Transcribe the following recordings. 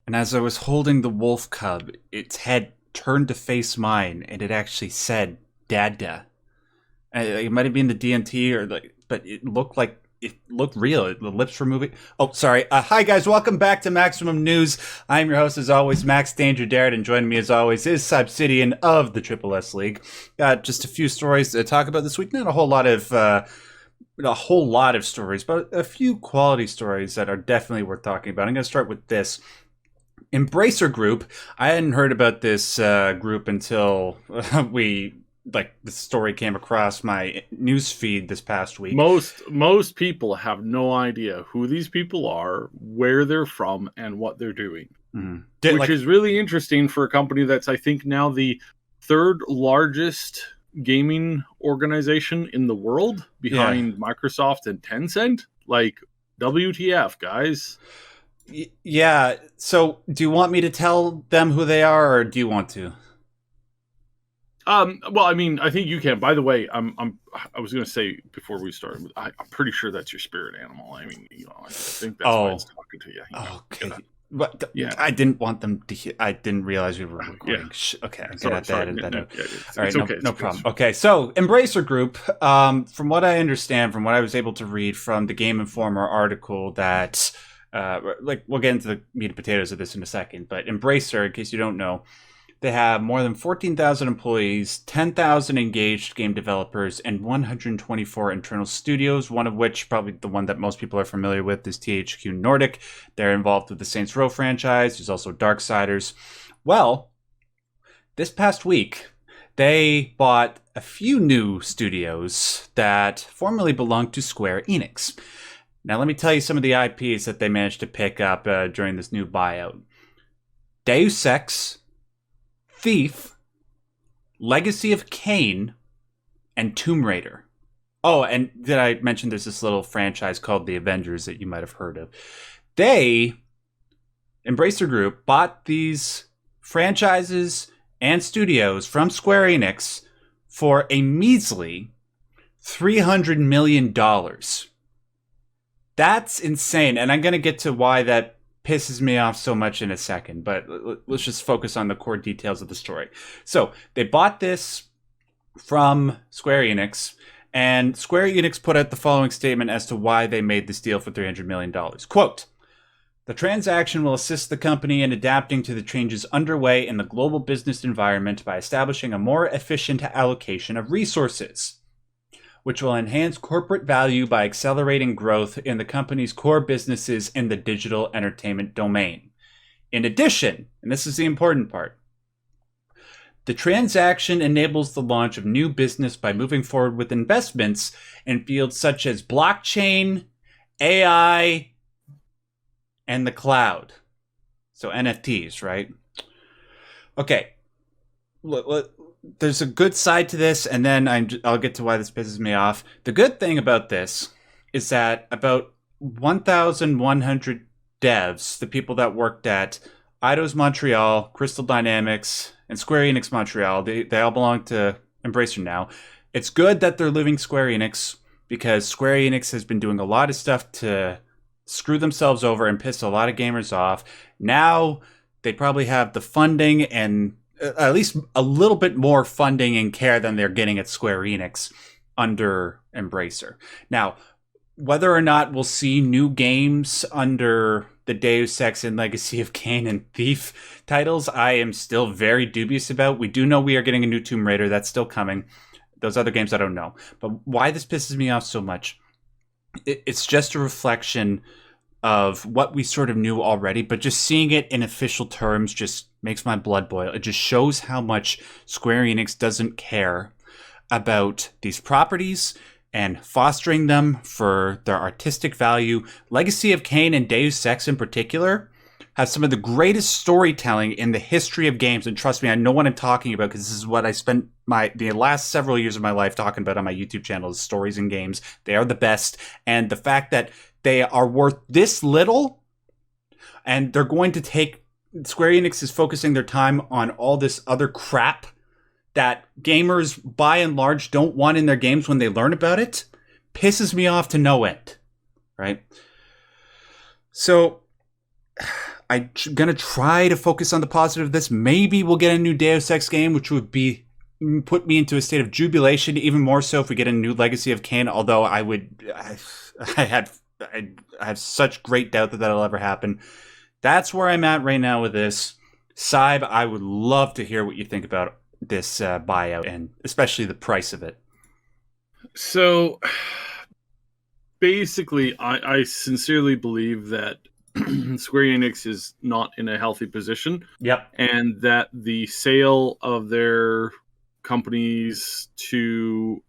And as I was holding the wolf cub, its head turned to face mine, and it actually said "Dada." It might have been the DNT or like, but it looked real. The lips were moving. Oh, sorry. Hi guys, welcome back to Maximum News. I'm your host as always, Max Derrat, and joining me as always is Sybsidian of the Triple S League. Got just a few stories to talk about this week. Not a whole lot of stories, but a few quality stories that are definitely worth talking about. I'm going to start with this. Embracer Group. I hadn't heard about this group until the story came across my news feed this past week. Most people have no idea who these people are, where they're from, and what they're doing. Mm-hmm. Which is really interesting for a company that's, I think, now the third largest gaming organization in the world, behind Microsoft and Tencent. Like, WTF, guys? Yeah. So, do you want me to tell them who they are, or do you want to? Well, I mean, I think you can. By the way, I was going to say before we start, I'm pretty sure that's your spirit animal. I mean, I think that's why it's talking to you. Okay. But I didn't want them to hear. I didn't realize we were recording. Yeah. Okay, I got that. All right, okay. No problem. Okay, so Embracer Group, from what I understand, from what I was able to read from the Game Informer article that, we'll get into the meat and potatoes of this in a second, but Embracer, in case you don't know, they have more than 14,000 employees, 10,000 engaged game developers, and 124 internal studios, one of which, probably the one that most people are familiar with, is THQ Nordic. They're involved with the Saints Row franchise. There's also Darksiders. Well, this past week, they bought a few new studios that formerly belonged to Square Enix. Now, let me tell you some of the IPs that they managed to pick up during this new buyout. Deus Ex, Thief, Legacy of Kain, and Tomb Raider. Oh, and did I mention there's this little franchise called The Avengers that you might have heard of? They, Embracer Group, bought these franchises and studios from Square Enix for a measly $300 million. That's insane, and I'm going to get to why that pisses me off so much in a second, but let's just focus on the core details of the story. So they bought this from Square Enix, and Square Enix put out the following statement as to why they made this deal for $300 million. Quote, "The transaction will assist the company in adapting to the changes underway in the global business environment by establishing a more efficient allocation of resources, which will enhance corporate value by accelerating growth in the company's core businesses in the digital entertainment domain. In addition," and this is the important part, "the transaction enables the launch of new business by moving forward with investments in fields such as blockchain, AI, and the cloud." So NFTs, right? Okay. There's a good side to this, and then I'll get to why this pisses me off. The good thing about this is that about 1,100 devs, the people that worked at Eidos Montreal, Crystal Dynamics, and Square Enix Montreal, they all belong to Embracer now. It's good that they're leaving Square Enix, because Square Enix has been doing a lot of stuff to screw themselves over and piss a lot of gamers off. Now they probably have the funding and at least a little bit more funding and care than they're getting at Square Enix under Embracer. Now, whether or not we'll see new games under the Deus Ex and Legacy of Kain and Thief titles, I am still very dubious about. We do know we are getting a new Tomb Raider. That's still coming. Those other games, I don't know. But why this pisses me off so much, it's just a reflection of what we sort of knew already, but just seeing it in official terms just makes my blood boil. It just shows how much Square Enix doesn't care about these properties and fostering them for their artistic value. Legacy of Kain and Deus Ex in particular have some of the greatest storytelling in the history of games, and trust me, I know what I'm talking about, because this is what I spent the last several years of my life talking about on my YouTube channel, is stories in games. They are the best, and the fact that they are worth this little, and they're going to take, Square Enix is focusing their time on all this other crap that gamers by and large don't want in their games when they learn about it, pisses me off to no end, right? So I'm gonna try to focus on the positive of this. Maybe we'll get a new Deus Ex game, which would be put me into a state of jubilation, even more so if we get a new Legacy of Kain. Although I have such great doubt that that'll ever happen. That's where I'm at right now with this. Syb, I would love to hear what you think about this buyout, and especially the price of it. So basically, I sincerely believe that Square Enix is not in a healthy position. Yep. And that the sale of their companies to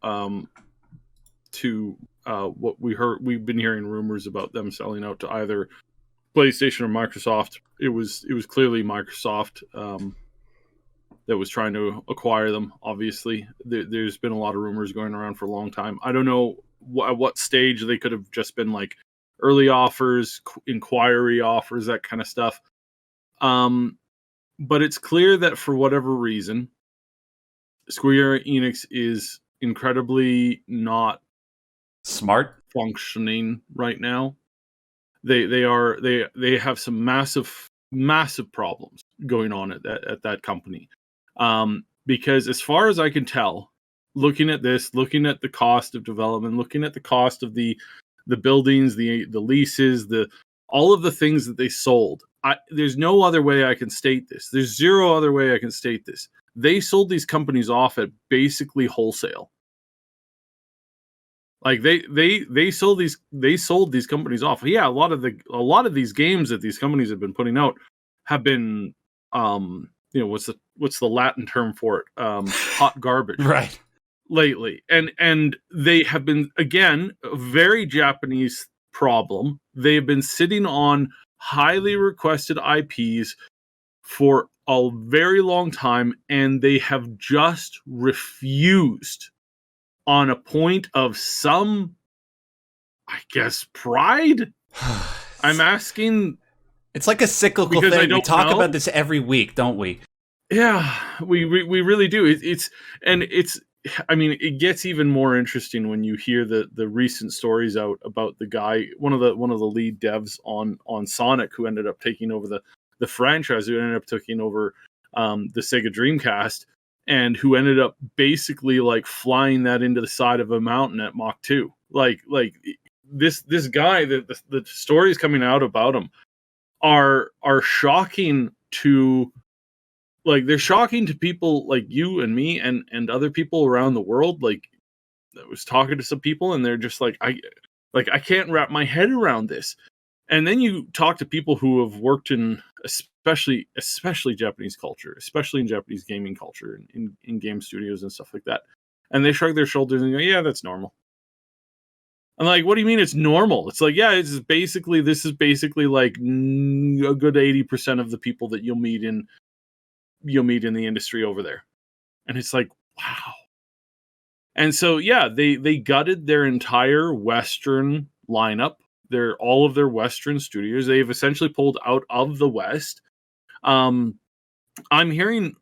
what we've been hearing rumors about them selling out to either PlayStation or Microsoft. It was clearly Microsoft that was trying to acquire them. Obviously, there's been a lot of rumors going around for a long time. I don't know at what stage. They could have just been like early offers, inquiry offers, that kind of stuff. But it's clear that for whatever reason, Square Enix is incredibly not smart functioning right now. They have some massive problems going on at that company. Because as far as I can tell, looking at the cost of development, looking at the cost of the buildings, the leases, all of the things that they sold, there's no other way I can state this. There's zero other way I can state this. They sold these companies off at basically wholesale. Like they sold these companies off. Yeah, a lot of these games that these companies have been putting out have been what's the Latin term for it? Hot garbage. Right. Lately. And they have been, again, a very Japanese problem. They've been sitting on highly requested IPs for a very long time, and they have just refused on a point of some, I guess, pride. I'm asking. It's like a cyclical thing. We talk about this every week, don't we? Yeah, we really do. I mean, it gets even more interesting when you hear the recent stories out about the guy, one of the lead devs on Sonic, who ended up taking over the franchise, who ended up taking over the Sega Dreamcast, and who ended up basically like flying that into the side of a mountain at Mach 2. Like this guy, the stories coming out about him are shocking to. Like, they're shocking to people like you and me and other people around the world. Like, I was talking to some people and they're just like, I can't wrap my head around this. And then you talk to people who have worked in especially Japanese culture, especially in Japanese gaming culture, in game studios and stuff like that. And they shrug their shoulders and go, yeah, that's normal. I'm like, what do you mean it's normal? It's like, yeah, this is basically like a good 80% of the people that you'll meet in the industry over there. And it's like, wow. And so, yeah, they gutted their entire Western lineup. All of their Western studios. They've essentially pulled out of the West. I'm hearing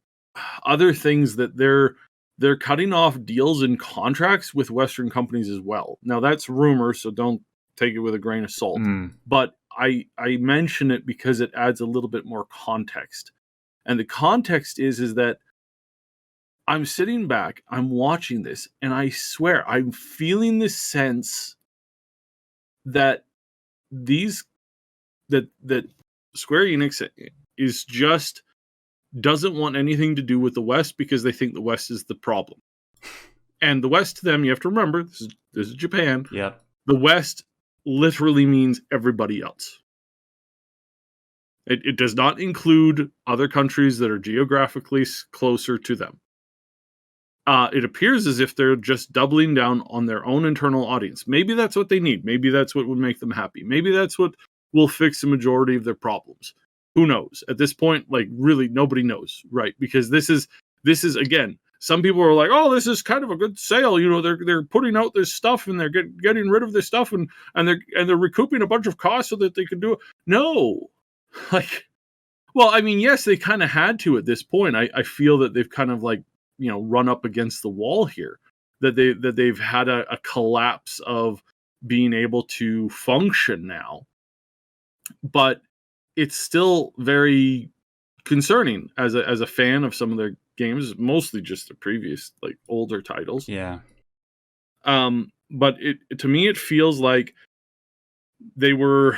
other things that they're cutting off deals and contracts with Western companies as well. Now, that's rumor, so don't take it with a grain of salt. But I mention it because it adds a little bit more context. And the context is that I'm sitting back, I'm watching this, and I swear I'm feeling this sense that that Square Enix is just doesn't want anything to do with the West because they think the West is the problem. And the West to them, you have to remember, this is Japan. Yep. The West literally means everybody else. It does not include other countries that are geographically closer to them. It appears as if they're just doubling down on their own internal audience. Maybe that's what they need. Maybe that's what would make them happy. Maybe that's what will fix the majority of their problems. Who knows? At this point, like, really, nobody knows, right? Because this is again, some people are like, oh, this is kind of a good sale. You know, they're putting out this stuff and they're getting rid of this stuff and they're recouping a bunch of costs so that they can do it. No. Like, well, I mean, yes, they kind of had to at this point. I feel that they've kind of like, you know, run up against the wall here, that they've had a collapse of being able to function now. But it's still very concerning as a fan of some of their games, mostly just the previous like older titles. Yeah. But it to me it feels like they were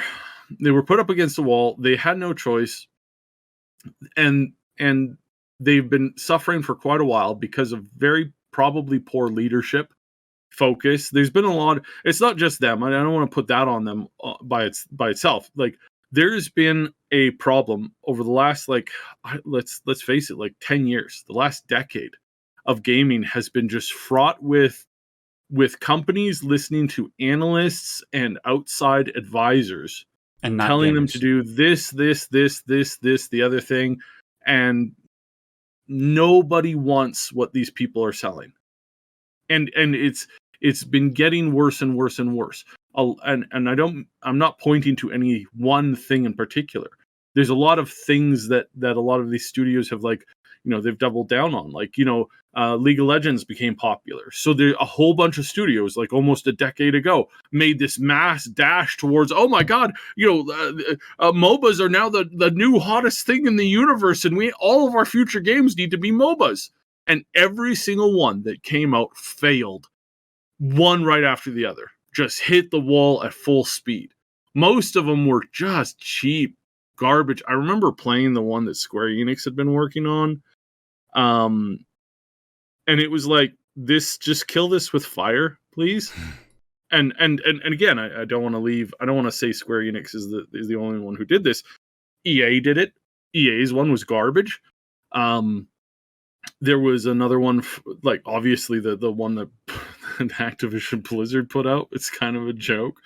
put up against the wall. They had no choice, and they've been suffering for quite a while because of very probably poor leadership focus. There's been a lot. It's not just them. I don't want to put that on them by itself. Like there's been a problem over the last let's face it, like 10 years, the last decade of gaming has been just fraught with companies listening to analysts and outside advisors And not telling them gamers. to do this, the other thing, and nobody wants what these people are selling. And it's been getting worse and worse and worse. And I'm not pointing to any one thing in particular. There's a lot of things that a lot of these studios have they've doubled down on. League of Legends became popular. So there a whole bunch of studios, like almost a decade ago, made this mass dash towards, oh my God, MOBAs are now the new hottest thing in the universe, and all of our future games need to be MOBAs. And every single one that came out failed, one right after the other, just hit the wall at full speed. Most of them were just cheap garbage. I remember playing the one that Square Enix had been working on. And it was like, just kill this with fire, please. And again, I don't want to say Square Enix is the only one who did this. EA did it. EA's one was garbage. There was another one, obviously the one that Activision Blizzard put out. It's kind of a joke.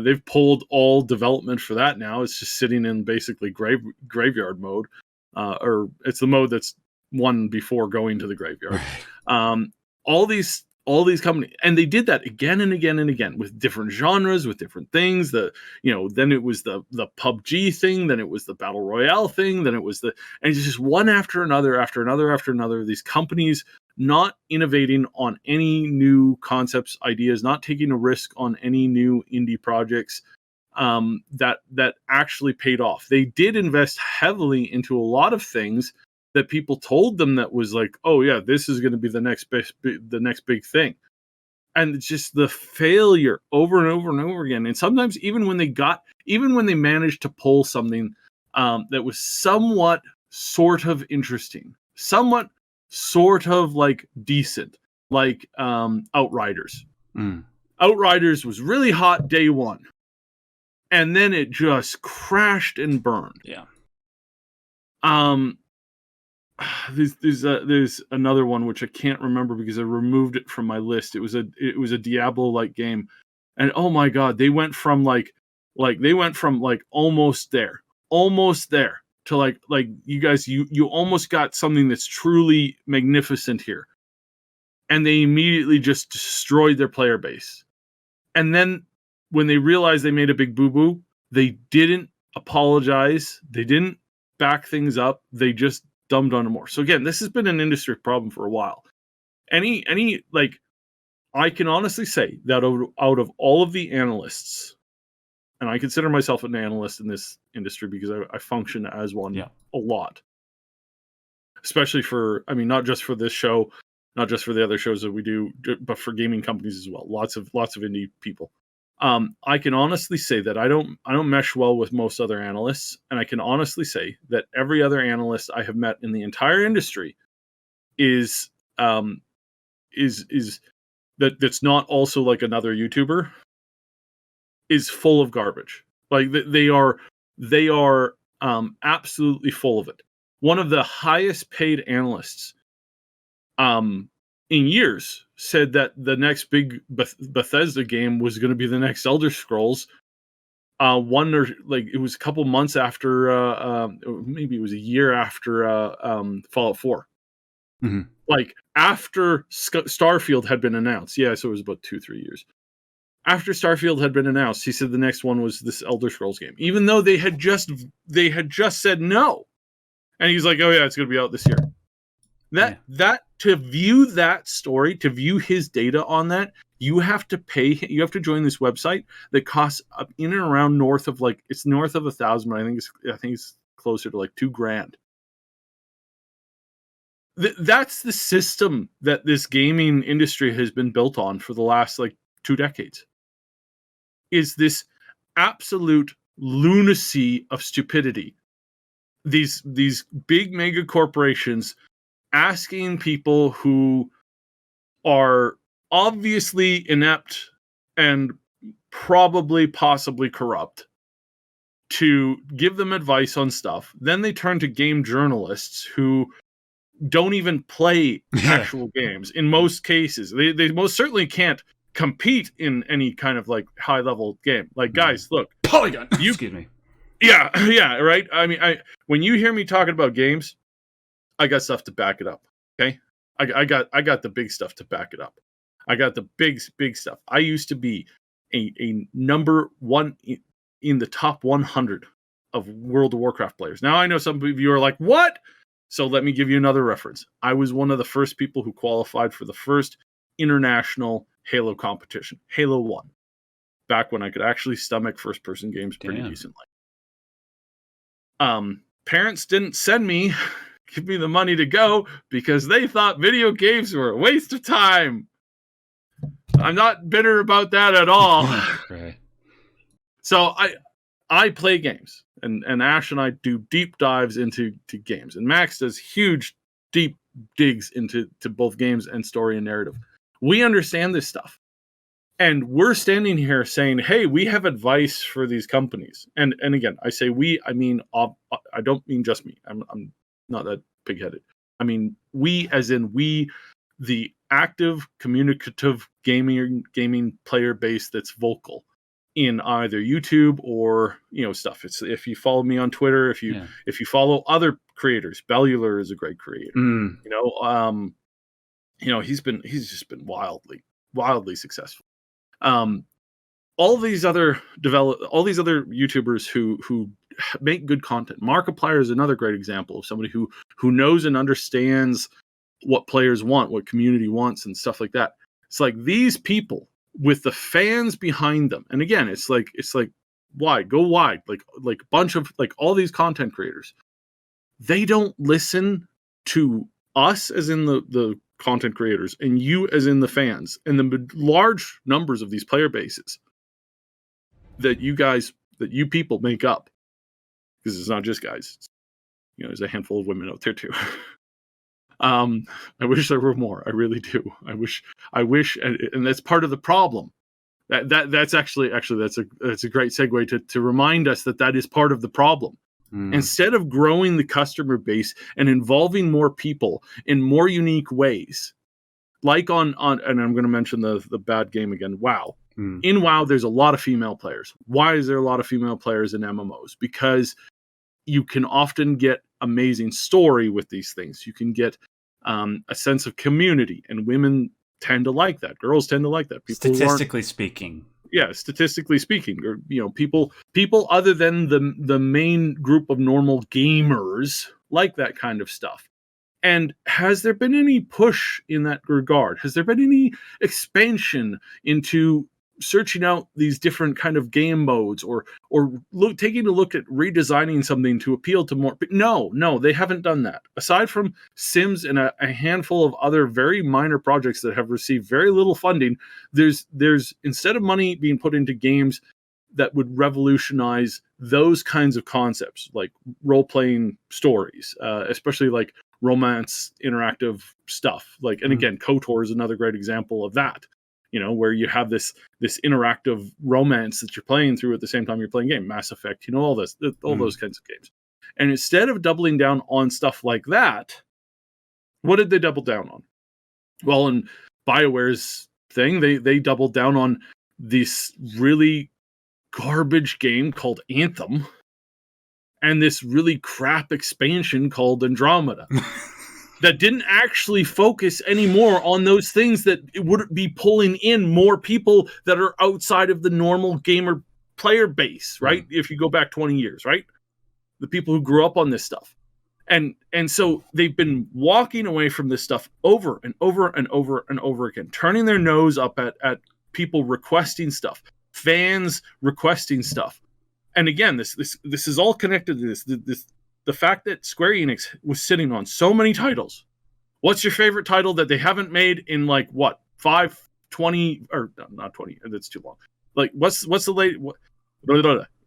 They've pulled all development for that now. It's just sitting in basically graveyard mode, or it's the mode that's one before going to the graveyard. All these companies, and they did that again and again and again with different genres, with different things. Then it was the PUBG thing, then it was the Battle Royale thing, then it was and it's just one after another, after another, after another. These companies not innovating on any new concepts, ideas, not taking a risk on any new indie projects that actually paid off. They did invest heavily into a lot of things that people told them that was like, oh yeah, this is going to be the next big thing. And it's just the failure over and over and over again. And sometimes even when they managed to pull something that was somewhat sort of interesting, somewhat sort of like decent, like Outriders. Outriders was really hot day one, and then it just crashed and burned. Yeah. There's another one which I can't remember because I removed it from my list. It was a Diablo-like game, and oh my God, they went from like almost there to like you guys, you almost got something that's truly magnificent here, and they immediately just destroyed their player base. And then when they realized they made a big boo-boo, they didn't apologize, they didn't back things up, they just dumbed on it more. So again, this has been an industry problem for a while. I can honestly say that out of all of the analysts, and I consider myself an analyst in this industry because I function as one a lot, especially not just for this show, not just for the other shows that we do, but for gaming companies as well. Lots of indie people. I can honestly say that I don't mesh well with most other analysts, and I can honestly say that every other analyst I have met in the entire industry is that's not also like another YouTuber, is full of garbage. Like they are absolutely full of it. One of the highest paid analysts in years said that the next big Bethesda game was going to be the next Elder Scrolls. It was a couple months after, maybe it was a year after Fallout 4. Mm-hmm. Like after Starfield had been announced. Yeah, so it was about 2-3 years. After Starfield had been announced, he said the next one was this Elder Scrolls game, even though they had just said no. And he's like, oh yeah, it's going to be out this year. That to view that story, to view his data on that, You have to join this website that costs in and around north of it's north of 1,000, but I think it's closer to like $2,000. That's the system that this gaming industry has been built on for the last 2 decades. Is this absolute lunacy of stupidity. These big mega corporations asking people who are obviously inept and possibly corrupt to give them advice on stuff. Then they turn to game journalists who don't even play actual games in most cases. They most certainly can't compete in any kind of high level game. Guys, look, Polygon. Excuse me. Yeah, right. I mean, when you hear me talking about games, I got stuff to back it up. Okay, I got the big stuff to back it up. I got the big stuff. I used to be a number one in the top 100 of World of Warcraft players. Now I know some of you are like, what? So let me give you another reference. I was one of the first people who qualified for the first international Halo competition, Halo 1, back when I could actually stomach first-person games pretty decently. Parents didn't give me the money to go because they thought video games were a waste of time. I'm not bitter about that at all. Right. So I play games, and Ash and I do deep dives into games, and Max does huge deep digs into both games and story and narrative. We understand this stuff, and we're standing here saying, hey, we have advice for these companies. And again, I say we, I mean, I don't mean just me. I'm not that pig-headed. I mean we, as in we, the active communicative gaming player base that's vocal in either YouTube or stuff. It's, if you follow me on Twitter, if you follow other creators, Bellular is a great creator. He's just been wildly successful. All these other YouTubers who make good content. Markiplier is another great example of somebody who knows and understands what players want, what community wants, and stuff like that. It's like these people with the fans behind them. And again, it's like wide, go wide, like a bunch of all these content creators. They don't listen to us as in the content creators and you as in the fans and the large numbers of these player bases that you people make up, because it's not just guys. There's a handful of women out there too. I wish there were more. I really do. I wish, and that's part of the problem. That's actually that's a great segue to remind us that is part of the problem. Instead of growing the customer base and involving more people in more unique ways, like on and I'm going to mention the bad game again, WoW. In WoW, there's a lot of female players. Why is there a lot of female players in MMOs? Because you can often get amazing story with these things. You can get a sense of community, and women tend to like that. Girls tend to like that. Statistically speaking. Yeah, statistically speaking, or people other than the main group of normal gamers like that kind of stuff. And has there been any push in that regard? Has there been any expansion into searching out these different kind of game modes, or taking a look at redesigning something to appeal to more? But no, they haven't done that. Aside from Sims and a handful of other very minor projects that have received very little funding, there's instead of money being put into games that would revolutionize those kinds of concepts, like role-playing stories, especially like romance interactive stuff. And again, KOTOR is another great example of that. Where you have this interactive romance that you're playing through at the same time you're playing game. Mass Effect, all those kinds of games. And instead of doubling down on stuff like that, what did they double down on? Well, in BioWare's thing, they doubled down on this really garbage game called Anthem and this really crap expansion called Andromeda. That didn't actually focus anymore on those things that it would be pulling in more people that are outside of the normal gamer player base, right? If you go back 20 years, right? The people who grew up on this stuff. And so they've been walking away from this stuff over and over and over and over again, turning their nose up at people requesting stuff, fans requesting stuff. And again, this is all connected to this. The fact that Square Enix was sitting on so many titles. What's your favorite title that they haven't made in like what 5, 20 or not 20? That's too long. Like what's the late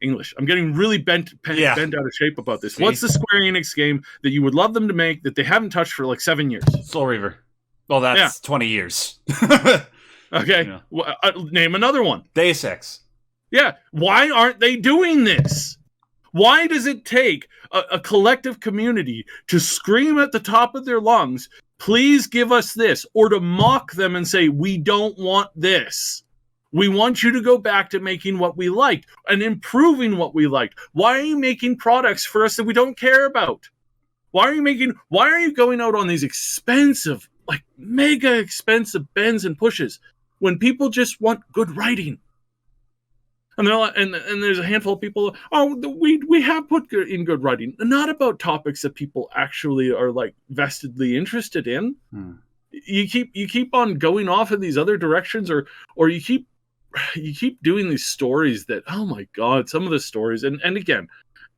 English? I'm getting really bent out of shape about this. See? What's the Square Enix game that you would love them to make that they haven't touched for like 7 years? Soul Reaver. Well, that's 20 years. Okay, name another one. Deus Ex. Yeah, why aren't they doing this? Why does it take a collective community to scream at the top of their lungs, please give us this, or to mock them and say, we don't want this. We want you to go back to making what we liked and improving what we liked. Why are you making products for us that we don't care about? Why are you going out on these expensive, like mega expensive bends and pushes when people just want good writing? And there's a handful of people, we have put in good writing, not about topics that people actually are like vestedly interested in. You keep on going off in these other directions, or you keep doing these stories that, oh my God, some of the stories, and again,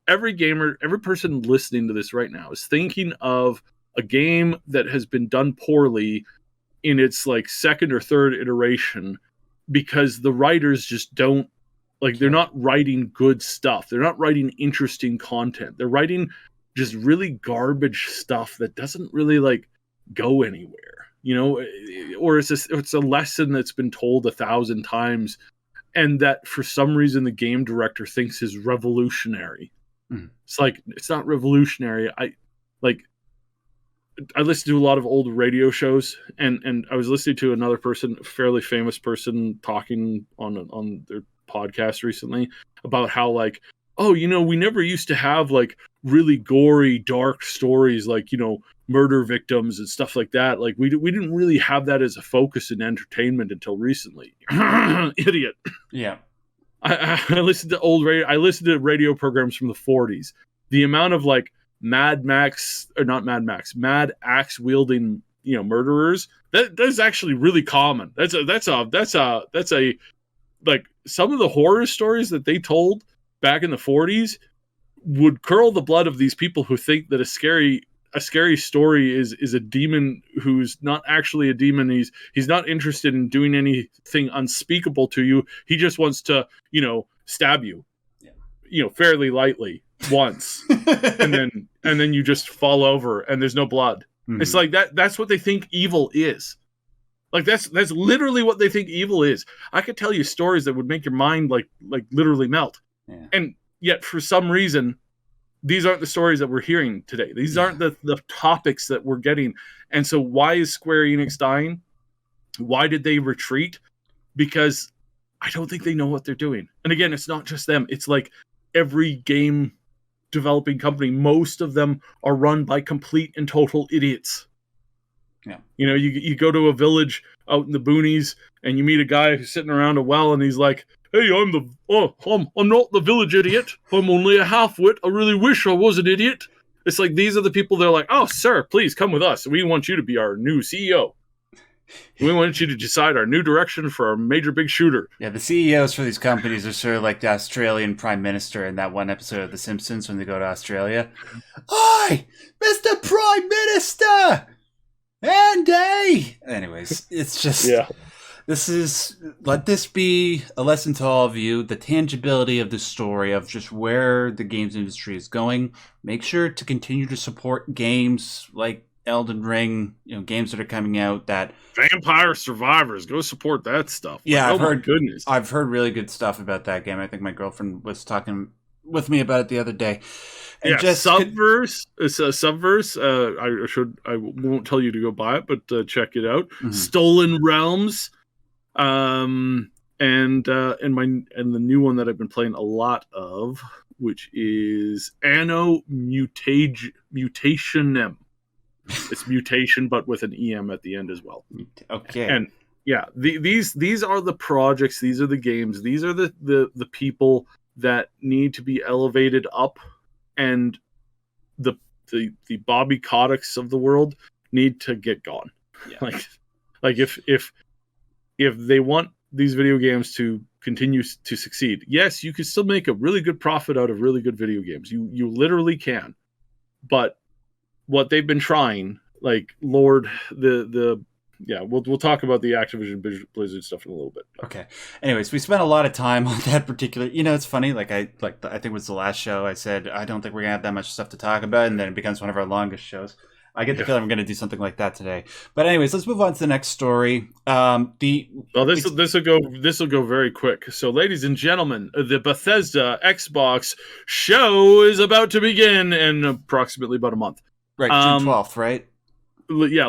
every gamer, every person listening to this right now is thinking of a game that has been done poorly in its like second or third iteration because the writers just don't, like, they're not writing good stuff. They're not writing interesting content. They're writing just really garbage stuff that doesn't really like go anywhere, you know, or it's a lesson that's been told 1,000 times and that for some reason the game director thinks is revolutionary. It's like, it's not revolutionary. I listen to a lot of old radio shows, and I was listening to another person, a fairly famous person, talking on their podcast recently about how, like, oh, you know, we never used to have like really gory, dark stories like, you know, murder victims and stuff like that. Like we didn't really have that as a focus in entertainment until recently. Idiot. Yeah. I listened to old radio. I listened to radio programs from the 40s. The amount of like Mad axe wielding, you know, murderers, that's actually really common. That's a like, some of the horror stories that they told back in the 40s would curl the blood of these people who think that a scary story is a demon who's not actually a demon. He's not interested in doing anything unspeakable to you. He just wants to, you know, stab you, you know, fairly lightly once, and then you just fall over and there's no blood. It's like that's what they think evil is. Like that's literally what they think evil is. I could tell you stories that would make your mind like literally melt. Yeah. And yet for some reason, these aren't the stories that we're hearing today. These aren't the topics that we're getting. And so why is Square Enix dying? Why did they retreat? Because I don't think they know what they're doing. And again, it's not just them. It's like every game developing company. Most of them are run by complete and total idiots. Yeah. You know, you go to a village out in the boonies and you meet a guy who's sitting around a well and he's like, hey, I'm not the village idiot. I'm only a half-wit. I really wish I was an idiot. It's like, these are the people that are like, oh, sir, please come with us. We want you to be our new CEO. We want you to decide our new direction for our major big shooter. Yeah, the CEOs for these companies are sort of like the Australian Prime Minister in that one episode of The Simpsons when they go to Australia. Hi, Mr. Prime Minister! Andy! Anyways, it's just... Yeah. Let this be a lesson to all of you, the tangibility of the story of just where the games industry is going. Make sure to continue to support games like Elden Ring, you know, games that are coming out that... Vampire Survivors, go support that stuff. Yeah, I've heard really good stuff about that game. I think my girlfriend was talking with me about it the other day. And yeah, just Subverse. It's a Subverse. I won't tell you to go buy it, but check it out. Mm-hmm. Stolen Realms. And the new one that I've been playing a lot of, which is Anno Mutationem. It's mutation, but with an EM at the end as well. Okay. And yeah, these are the projects. These are the games. These are the people that need to be elevated up, and the the Bobby Koticks of the world need to get gone. Yeah. Like if they want these video games to continue to succeed, yes, you can still make a really good profit out of really good video games. You literally can. But what they've been trying, like Lord, we'll talk about the Activision Blizzard stuff in a little bit. Okay. Anyways, we spent a lot of time on that particular. It's funny. I think it was the last show. I said I don't think we're gonna have that much stuff to talk about, and then it becomes one of our longest shows. I get the feeling we're gonna do something like that today. But anyways, let's move on to the next story. This will go very quick. So, ladies and gentlemen, the Bethesda Xbox show is about to begin in approximately about a month. Right, June 12th, right? Yeah,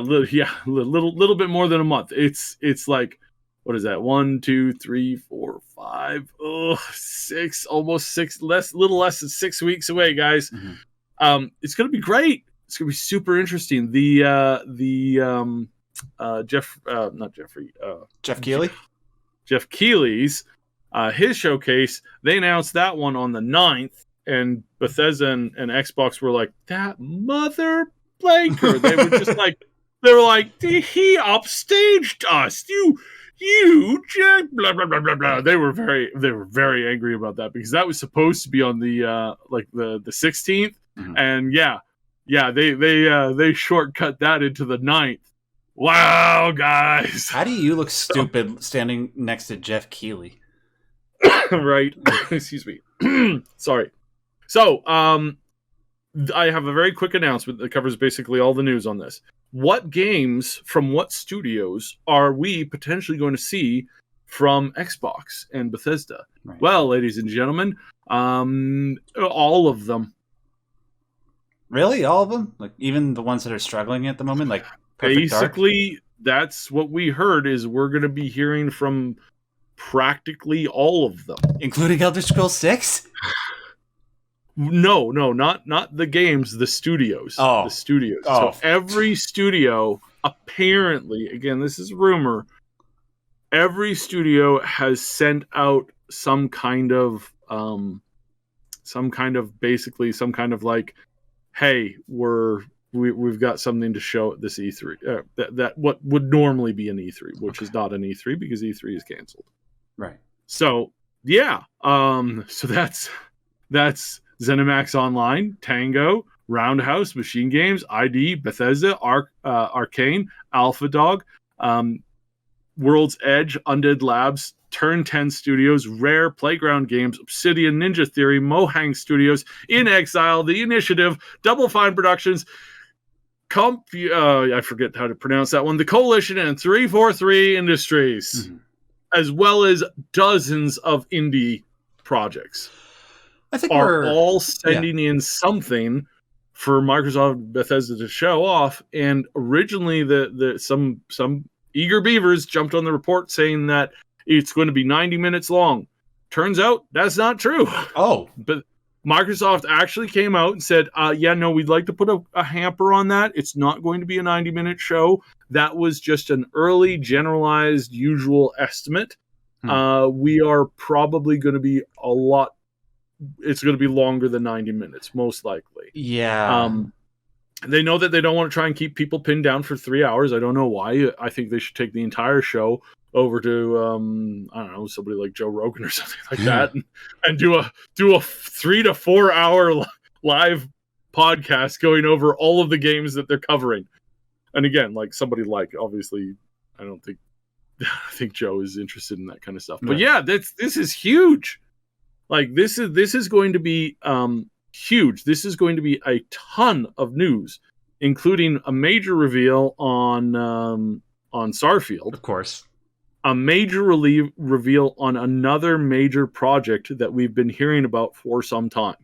little bit more than a month. It's like, what is that? 1, 2, 3, 4, 5, 6, almost 6, little less than 6 weeks away, guys. Mm-hmm. It's gonna be great. It's gonna be super interesting. Jeff Keighley. Jeff Keighley's his showcase. They announced that one on the 9th, and Bethesda and Xbox were like, that mother blanker. They were just like, he upstaged us. You Jack, blah blah blah blah blah. They were very angry about that because that was supposed to be on the the 16th, mm-hmm. and they shortcut that into the 9th. Wow, guys. How do you look stupid standing next to Jeff Keighley? Right. Excuse me. Sorry. So, I have a very quick announcement that covers basically all the news on this. What games from what studios are we potentially going to see from Xbox and Bethesda? Right. Well, ladies and gentlemen, all of them. Really? All of them? Like even the ones that are struggling at the moment? Like Perfect basically, Dark? That's what we heard is we're going to be hearing from practically all of them. Including Elder Scrolls 6? No, not the games, the studios. Oh. The studios. Oh. So every studio, apparently, again, this is rumor, every studio has sent out some kind of like, hey, we've got something to show at this E3. That what would normally be an E3, which is not an E3 because E3 is canceled. Right. So yeah. So that's ZeniMax Online, Tango, Roundhouse, Machine Games, ID, Bethesda, Arcane, Alpha Dog, World's Edge, Undead Labs, Turn 10 Studios, Rare, Playground Games, Obsidian, Ninja Theory, Mohang Studios, In Exile, The Initiative, Double Fine Productions, I forget how to pronounce that one, The Coalition, and 343 Industries, as well as dozens of indie projects. I think are all sending in something for Microsoft and Bethesda to show off. And originally, some eager beavers jumped on the report saying that it's going to be 90 minutes long. Turns out that's not true. Oh, but Microsoft actually came out and said, we'd like to put a hamper on that. It's not going to be a 90-minute show. That was just an early, generalized, usual estimate. We are probably going to be it's going to be longer than 90 minutes, most likely. Yeah. They know that they don't want to try and keep people pinned down for 3 hours. I don't know why. I think they should take the entire show over to, I don't know, somebody like Joe Rogan or something like that and do a 3 to 4 hour live podcast going over all of the games that they're covering. And again, like somebody like, obviously, I think Joe is interested in that kind of stuff. But yeah, this is huge. Like this is going to be huge. This is going to be a ton of news, including a major reveal on Starfield, of course, a major reveal on another major project that we've been hearing about for some time.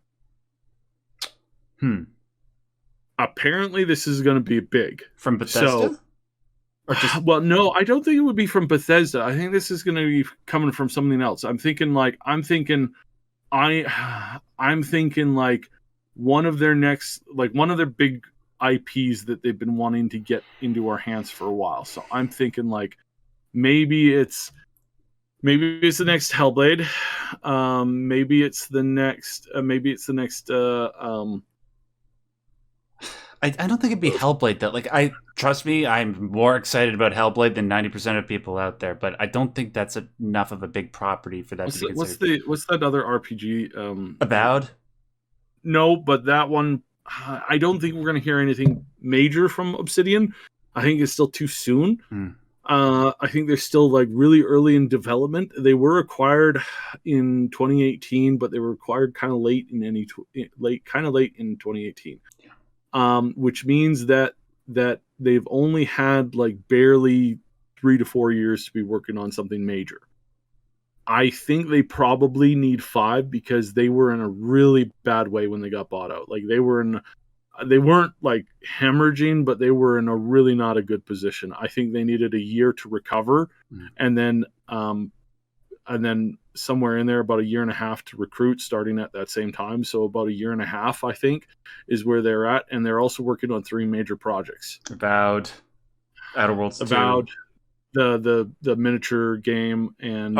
Apparently, this is going to be big from Bethesda. Well, no, I don't think it would be from Bethesda. I think this is going to be coming from something else. I'm thinking like one of their big IPs that they've been wanting to get into our hands for a while. So I'm thinking like maybe it's the next Hellblade. Maybe it's the next I don't think it'd be Hellblade though. Like, trust me, I'm more excited about Hellblade than 90% of people out there. But I don't think that's enough of a big property for that to be considered. What's that other RPG? Avowed. No, but that one, I don't think we're going to hear anything major from Obsidian. I think it's still too soon. I think they're still like really early in development. They were acquired in 2018, but they were acquired kind of late in 2018. Which means that they've only had like barely 3 to 4 years to be working on something major. I think they probably need 5 because they were in a really bad way when they got bought out. Like they weren't like hemorrhaging, but they were in a really not a good position. I think they needed a year to recover, and then somewhere in there about a year and a half to recruit, starting at that same time. So about a year and a half, I think, is where they're at, and they're also working on 3 major projects: Avowed, Outer Worlds 2. Avowed, the miniature game, and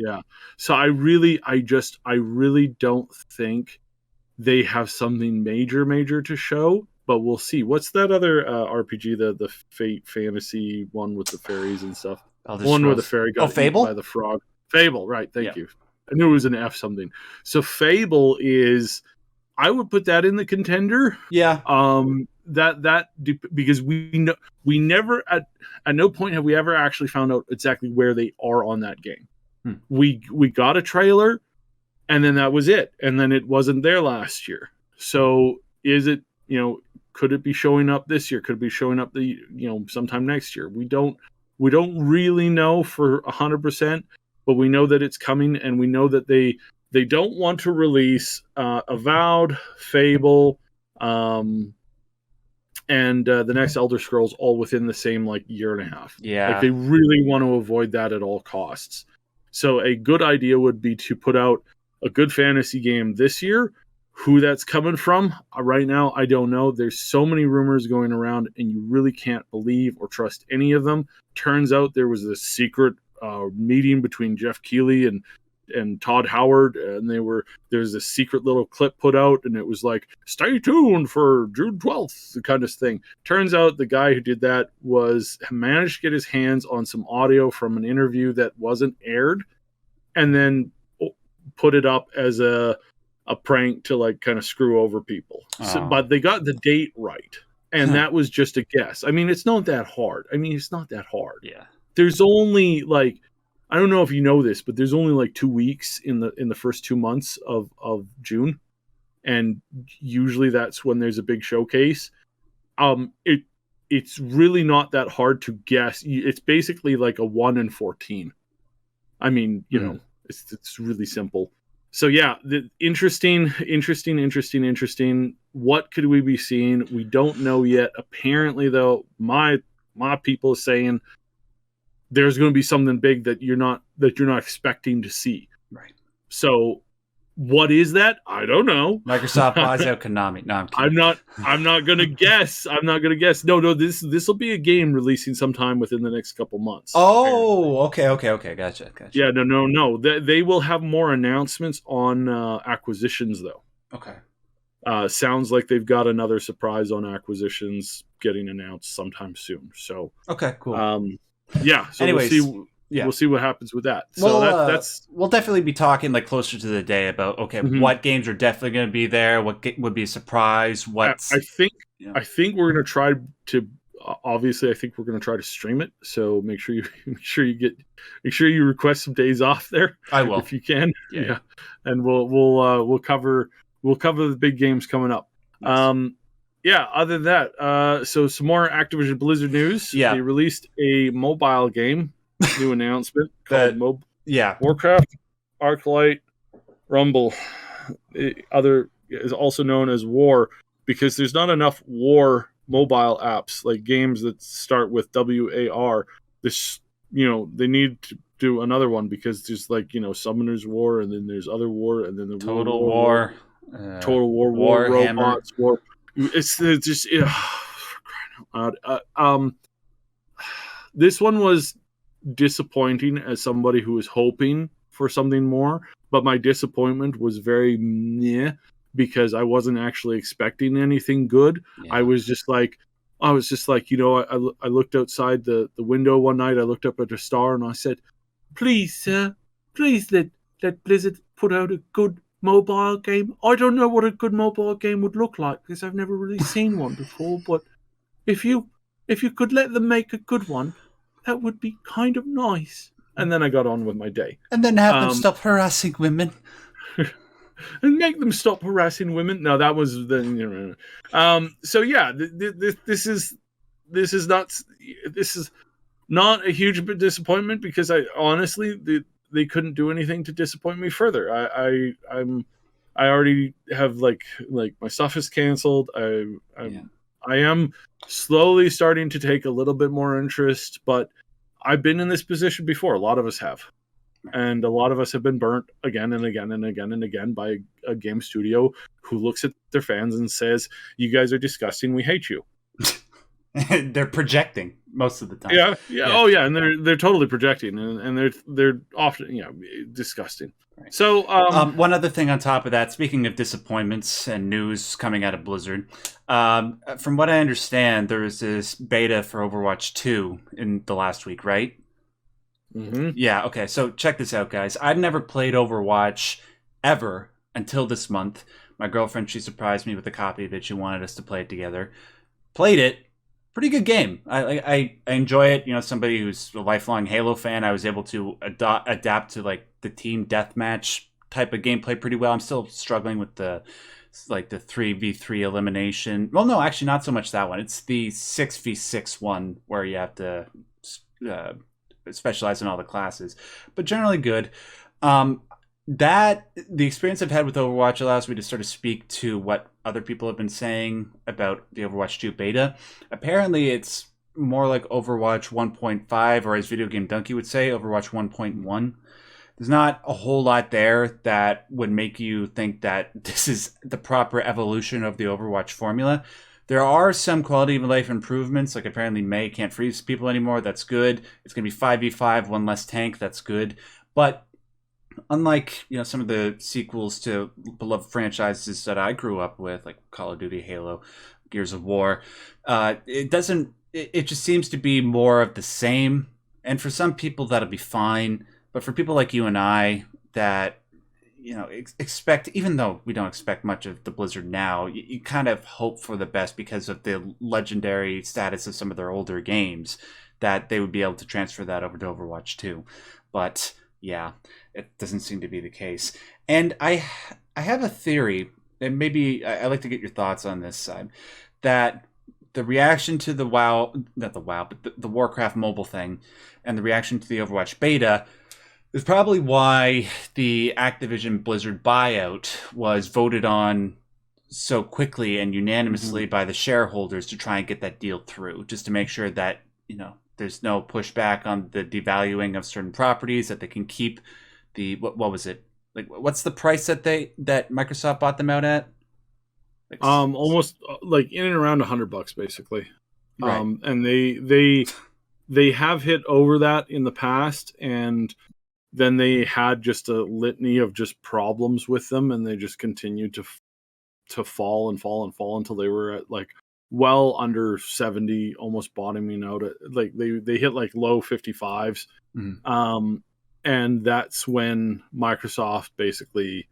yeah. So I really don't think they have something major to show, but we'll see. What's that other RPG, the Fate fantasy one with the fairies and stuff? One where the fairy got Fable? eaten by the frog. Fable, right? Thank you. I knew it was an F something. So Fable is, I would put that in the contender. Yeah. Because we never at no point have we ever actually found out exactly where they are on that game. We got a trailer, and then that was it, and then it wasn't there last year. So is it, could it be showing up this year? Could it be showing up sometime next year? We don't really know for 100%, but we know that it's coming, and we know that they don't want to release Avowed, Fable, and the next Elder Scrolls all within the same like year and a half. Yeah, like they really want to avoid that at all costs. So a good idea would be to put out a good fantasy game this year. Who that's coming from right now, I don't know. There's so many rumors going around, and you really can't believe or trust any of them. Turns out there was a secret meeting between Jeff Keighley and Todd Howard, and there's a secret little clip put out, and it was like, stay tuned for June 12th, the kind of thing. Turns out the guy who did that managed to get his hands on some audio from an interview that wasn't aired, and then put it up as a prank to like kind of screw over people. But they got the date right, and that was just a guess. I mean, it's not that hard. Yeah. There's only like, I don't know if you know this, but there's only like 2 weeks in the first 2 months of June, and usually that's when there's a big showcase. It's really not that hard to guess. It's basically like a 1 in 14. I mean, it's really simple. So yeah, interesting. What could we be seeing? We don't know yet. Apparently, though, my people are saying there's going to be something big that you're not expecting to see. Right. So what is that? I don't know. Microsoft buys out Konami. No, I'm kidding. I'm not going to guess. No, this will be a game releasing sometime within the next couple months. Oh, apparently. Okay. Gotcha. Yeah, no. They will have more announcements on acquisitions, though. Okay. Sounds like they've got another surprise on acquisitions getting announced sometime soon. So okay, cool. Yeah. So anyways, we'll see what happens with that. So that's we'll definitely be talking like closer to the day about what games are definitely going to be there, what would be a surprise. I think we're going to try to. Obviously, I think we're going to try to stream it. So make sure you request some days off there. I will if you can. Yeah. And we'll cover the big games coming up. Nice. Other than that, so some more Activision Blizzard news. Yeah. They released a mobile game, new announcement called Warcraft Arclight Rumble. Other is also known as War, because there's not enough War mobile apps, like games that start with WAR. This, they need to do another one, because there's like, Summoner's War, and then there's other War, and then the Total War, robots, War. It's just this one was disappointing as somebody who was hoping for something more, but my disappointment was very meh, because I wasn't actually expecting anything good. Yeah. I was just like, I looked outside the window one night. I looked up at a star and I said, "Please, sir, please let Blizzard put out a good mobile game. I don't know what a good mobile game would look like because I've never really seen one before. But if you could let them make a good one, that would be kind of nice." And then I got on with my day. And then have them stop harassing women. And make them stop harassing women. No, that was the. So yeah, this is not a huge disappointment because I honestly they couldn't do anything to disappoint me further. I already have like my stuff is canceled. I am slowly starting to take a little bit more interest, but I've been in this position before. A lot of us have. And a lot of us have been burnt again and again and again and again by a game studio who looks at their fans and says, "You guys are disgusting. We hate you." They're projecting most of the time. Yeah. Oh yeah, and they're totally projecting, and they're often disgusting. Right. So one other thing on top of that, speaking of disappointments and news coming out of Blizzard, from what I understand, there was this beta for Overwatch 2 in the last week, right? Mm-hmm. Yeah, okay. So check this out, guys. I'd never played Overwatch ever until this month. My girlfriend, she surprised me with a copy of it. She wanted us to play it together. Played it. Pretty good game. I enjoy it. You know, somebody who's a lifelong Halo fan, I was able to adapt to like the team deathmatch type of gameplay pretty well. I'm still struggling with the 3v3 elimination. Well, no, actually not so much that one. It's the 6v6 one where you have to specialize in all the classes, but generally good. That the experience I've had with Overwatch allows me to sort of speak to what other people have been saying about the Overwatch 2 beta. Apparently it's more like Overwatch 1.5, or as Video Game Donkey would say, Overwatch 1.1. There's not a whole lot there that would make you think that this is the proper evolution of the Overwatch formula. There are some quality of life improvements, like apparently Mei can't freeze people anymore. That's good. It's going to be 5v5, one less tank. That's good. But unlike some of the sequels to beloved franchises that I grew up with, like Call of Duty, Halo, Gears of War, it just seems to be more of the same. And for some people, that'll be fine. But for people like you and I that expect, even though we don't expect much of the Blizzard now, you kind of hope for the best because of the legendary status of some of their older games, that they would be able to transfer that over to Overwatch 2. But yeah, it doesn't seem to be the case. And I have a theory, and maybe I'd like to get your thoughts on this side, that the reaction to the the Warcraft mobile thing and the reaction to the Overwatch beta is probably why the Activision Blizzard buyout was voted on so quickly and unanimously by the shareholders to try and get that deal through, just to make sure that, there's no pushback on the devaluing of certain properties, that they can keep the, what was it? Like, what's the price that Microsoft bought them out at? Like, almost like in and around $100 basically. Right. And they have hit over that in the past, and then they had just a litany of just problems with them, and they just continued to fall and fall and fall until they were at like well under 70, almost bottoming out at like they hit like low 55s. And that's when Microsoft basically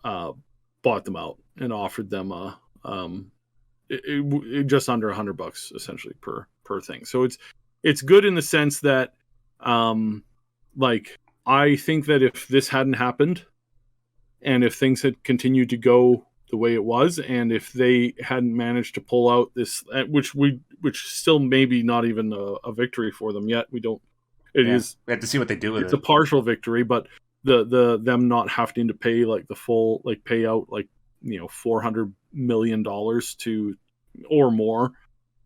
bought them out and offered them just under $100 essentially per thing. So it's good in the sense that like, I think that if this hadn't happened, and if things had continued to go the way it was, and if they hadn't managed to pull out this, which still maybe not even a victory for them yet, we don't. It is. We have to see what they do with it. It's a partial victory, but the them not having to pay like the full payout, like $400 million to or more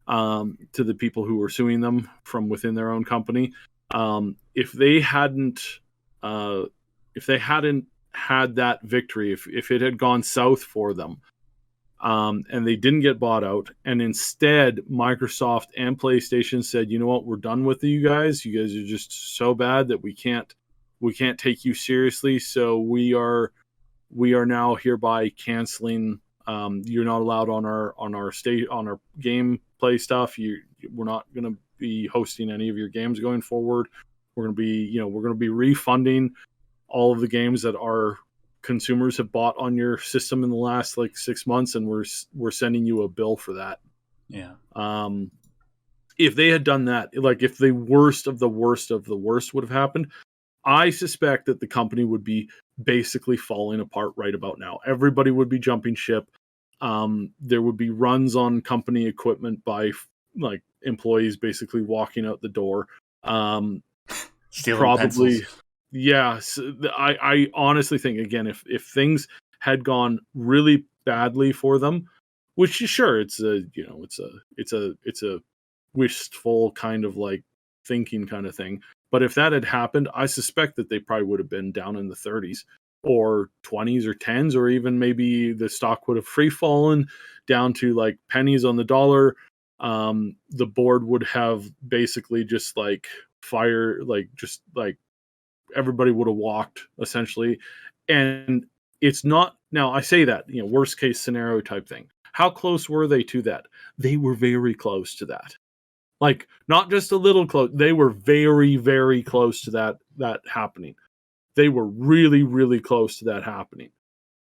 to the people who were suing them from within their own company. If they hadn't had that victory, if it had gone south for them, and they didn't get bought out, and instead Microsoft and PlayStation said, you know what, we're done with you guys. You guys are just so bad that we can't take you seriously. So we are we are now hereby canceling. You're not allowed on our gameplay stuff. We're not going to be hosting any of your games going forward. We're going to be refunding all of the games that our consumers have bought on your system in the last like 6 months, and we're sending you a bill for that. Yeah. If they had done that, like if the worst of the worst of the worst would have happened, I suspect that the company would be basically falling apart right about now. Everybody would be jumping ship. There would be runs on company equipment by like employees basically walking out the door. Stealing Probably, pencils. yeah. So I honestly think, again, if things had gone really badly for them, which sure, it's a wistful kind of like thinking kind of thing. But if that had happened, I suspect that they probably would have been down in the 30s or 20s or 10s, or even maybe the stock would have free fallen down to like pennies on the dollar. The board would have basically just like everybody would have walked essentially. And it's not, now I say that, worst case scenario type thing. How close were they to that? They were very close to that. Like, not just a little close. They were very, very close to that happening. They were really, really close to that happening.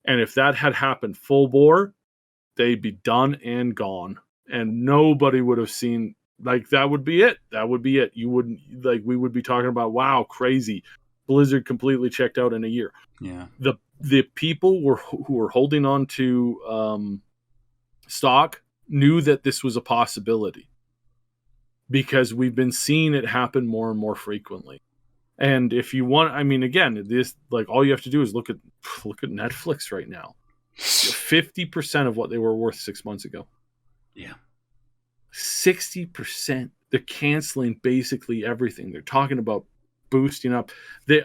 And if that had happened full bore, they'd be done and gone. And nobody would have seen, like, that would be it. That would be it. You wouldn't, like, we would be talking about, wow, crazy. Blizzard completely checked out in a year. Yeah. The people who were holding on to stock knew that this was a possibility, because we've been seeing it happen more and more frequently. And if you want, I mean, again, this, like, all you have to do is look at Netflix right now. 50% of what they were worth 6 months ago. Yeah. 60%. They're canceling basically everything. They're talking about boosting up.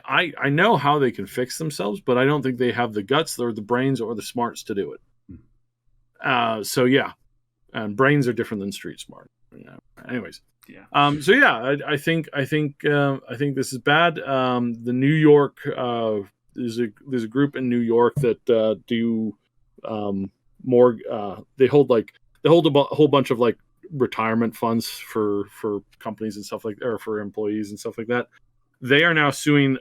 I know how they can fix themselves, but I don't think they have the guts or the brains or the smarts to do it. So yeah, and brains are different than street smart. Anyways, yeah. So yeah, I think this is bad. The New York there's a group in New York that do more. They hold a whole bunch of like retirement funds for companies and stuff like, or for employees and stuff like that. They are now suing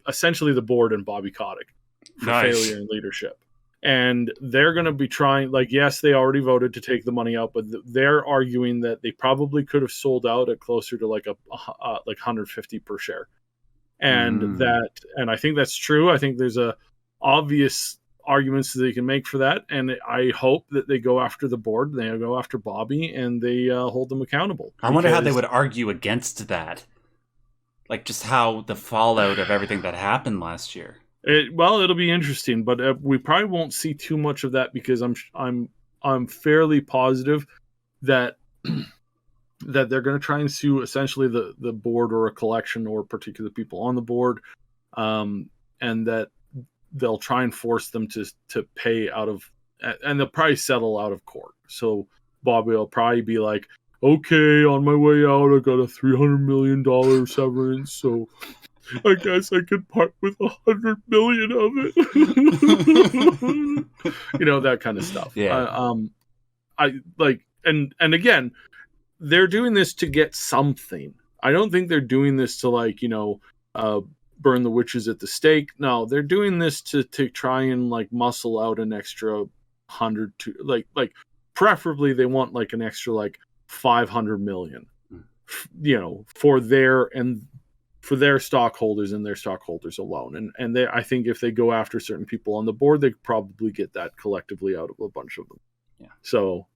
essentially the board and Bobby Kotick for failure in leadership. And they're going to be trying, like, yes, they already voted to take the money out, but they're arguing that they probably could have sold out at closer to like like 150 per share. And I think that's true. I think there's a obvious arguments that they can make for that. And I hope that they go after the board, they go after Bobby, and they hold them accountable. I wonder how they would argue against that. Like, just how the fallout of everything that happened last year. It'll be interesting, but we probably won't see too much of that, because I'm fairly positive that that they're going to try and sue essentially the board or a collection or particular people on the board, and that they'll try and force them to pay out of, and they'll probably settle out of court. So Bobby will probably be like, okay, on my way out, I got a $300 million severance, so I guess I could part with 100 million of it. That kind of stuff. Yeah. I like, and again, they're doing this to get something. I don't think they're doing this to like, burn the witches at the stake. No, they're doing this to try and like muscle out an extra 100 to like preferably they want like an extra like 500 million, for their stockholders and their stockholders alone. And I think if they go after certain people on the board, they probably get that collectively out of a bunch of them. Yeah. So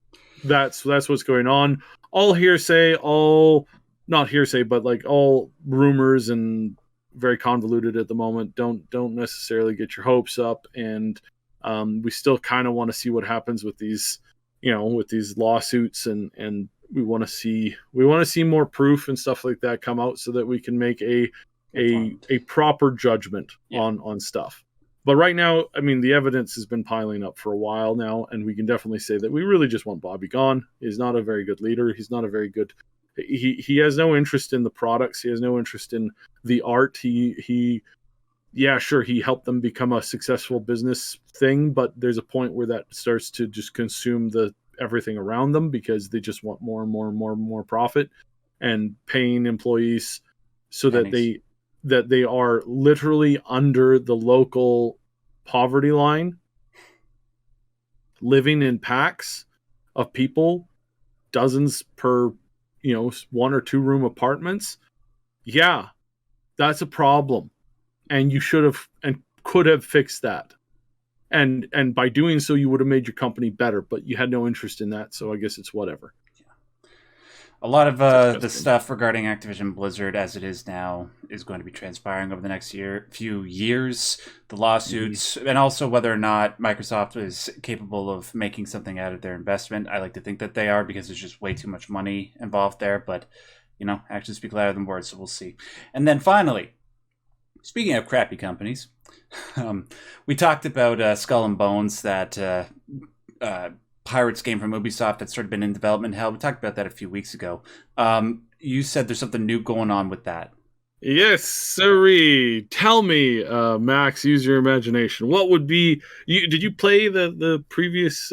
that's what's going on. All hearsay, all not hearsay, but like all rumors and very convoluted at the moment. Don't necessarily get your hopes up. And we still kind of want to see what happens with these, with these lawsuits, and we want to see more proof and stuff like that come out so that we can make a proper judgment on stuff. But right now, I mean, the evidence has been piling up for a while now, and we can definitely say that we really just want Bobby gone. He's not a very good leader. He's not a very good. He has no interest in the products. He has no interest in the art. He yeah, sure, he helped them become a successful business thing, but there's a point where that starts to just consume the everything around them because they just want more and more and more and more profit, and paying employees so that Pennies. they are literally under the local poverty line, living in packs of people, dozens per, 1 or 2 room apartments. Yeah, that's a problem, and you should have and could have fixed that. And by doing so, you would have made your company better, but you had no interest in that, so I guess it's whatever. A lot of the Disgusting. stuff regarding Activision Blizzard as it is now is going to be transpiring over the next few years. The lawsuits, and also whether or not Microsoft is capable of making something out of their investment. I like to think that they are because there's just way too much money involved there. But, actions speak louder than words, so we'll see. And then finally, speaking of crappy companies, we talked about Skull and Bones, that Pirates game from Ubisoft that's sort of been in development hell. We talked about that a few weeks ago. You said there's something new going on with that. Yes, sirree. Tell me, Max, use your imagination. What would be... did you play the previous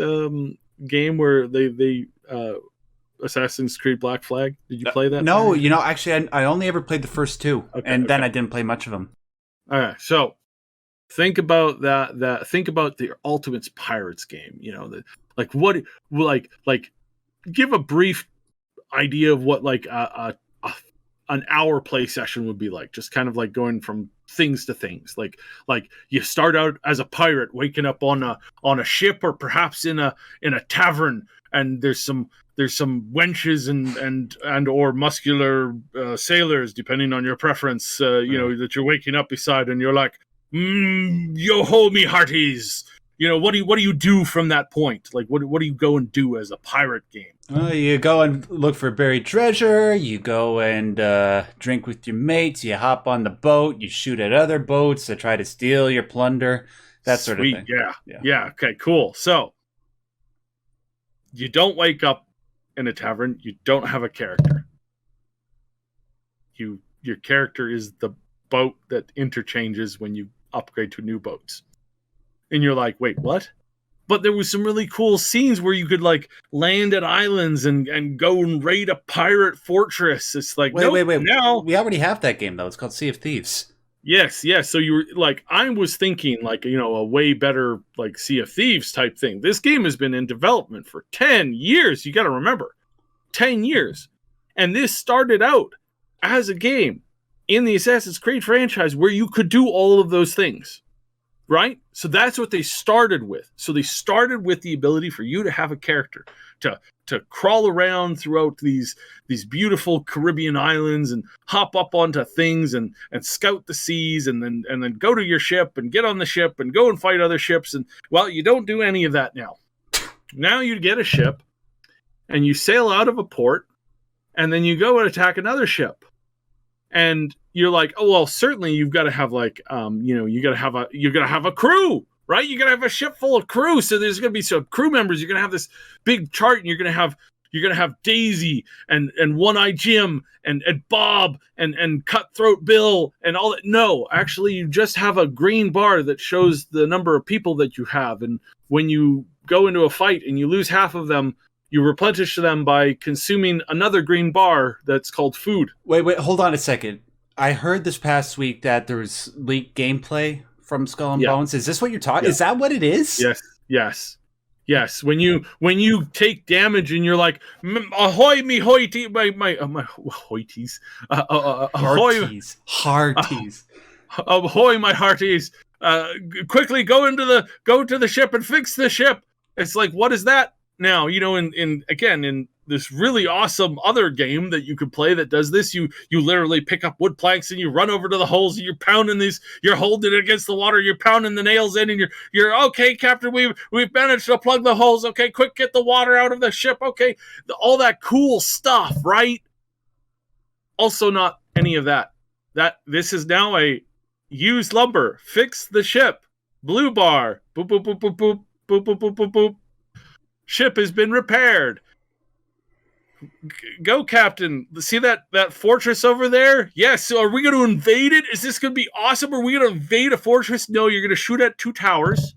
game where they Assassin's Creed Black Flag? Did you play that? No, actually, I only ever played the first two, Okay. then I didn't play much of them. All right, so think about that. Think about the Ultimate Pirates game. Give a brief idea of what like an hour play session would be like. Just kind of like going from things to things. Like you start out as a pirate, waking up on a ship, or perhaps in a tavern, and there's some wenches and or muscular sailors, depending on your preference. That you're waking up beside, and you're like, yo ho, me hearties. What do you do from that point? Like, what do you go and do as a pirate game? You go and look for buried treasure. You go and drink with your mates. You hop on the boat. You shoot at other boats to try to steal your plunder. That sort of thing. Yeah. Okay, cool. So you don't wake up in a tavern. You don't have a character. Your character is the boat that interchanges when you upgrade to new boats. And you're like, wait, what? But there was some really cool scenes where you could like land at islands and go and raid a pirate fortress. It's like, wait. Now we already have that game though. It's called Sea of Thieves. Yes. So you were like, I was thinking like, a way better like Sea of Thieves type thing. This game has been in development for 10 years. You got to remember, 10 years. And this started out as a game in the Assassin's Creed franchise where you could do all of those things. Right? So that's what they started with. So they started with the ability for you to have a character to crawl around throughout these beautiful Caribbean islands and hop up onto things and scout the seas and then go to your ship and get on the ship and go and fight other ships. And well, you don't do any of that now. Now you get a ship and you sail out of a port and then you go and attack another ship. And you're like, oh well, certainly you've got to have like, you got to have a crew, right? You got to have a ship full of crew. So there's going to be some crew members. You're going to have this big chart, and you're going to have Daisy and One-Eye Jim and Bob and Cutthroat Bill and all that. No, actually, you just have a green bar that shows the number of people that you have. And when you go into a fight and you lose half of them, you replenish them by consuming another green bar that's called food. Wait, hold on a second. I heard this past week that there was leaked gameplay from Skull and Bones. Is this what you're talking? Is that what it is? Yes. When you take damage and you're like, ahoy me hoity, my hoities, hearties, ahoy my hearties, quickly go to the ship and fix the ship. It's like, what is that? Now, in this really awesome other game that you could play that does this, you literally pick up wood planks and you run over to the holes and you're pounding these, you're holding it against the water, you're pounding the nails in, and you're okay, Captain, we've managed to plug the holes. Okay, quick, get the water out of the ship. Okay, all that cool stuff, right? Also, not any of that. This is now a use lumber, fix the ship, blue bar, boop boop boop boop boop boop boop boop boop boop. Ship has been repaired. Go, Captain. See that fortress over there? Yes. So are we going to invade it? Is this going to be awesome? Are we going to invade a fortress? No, you're going to shoot at 2 towers.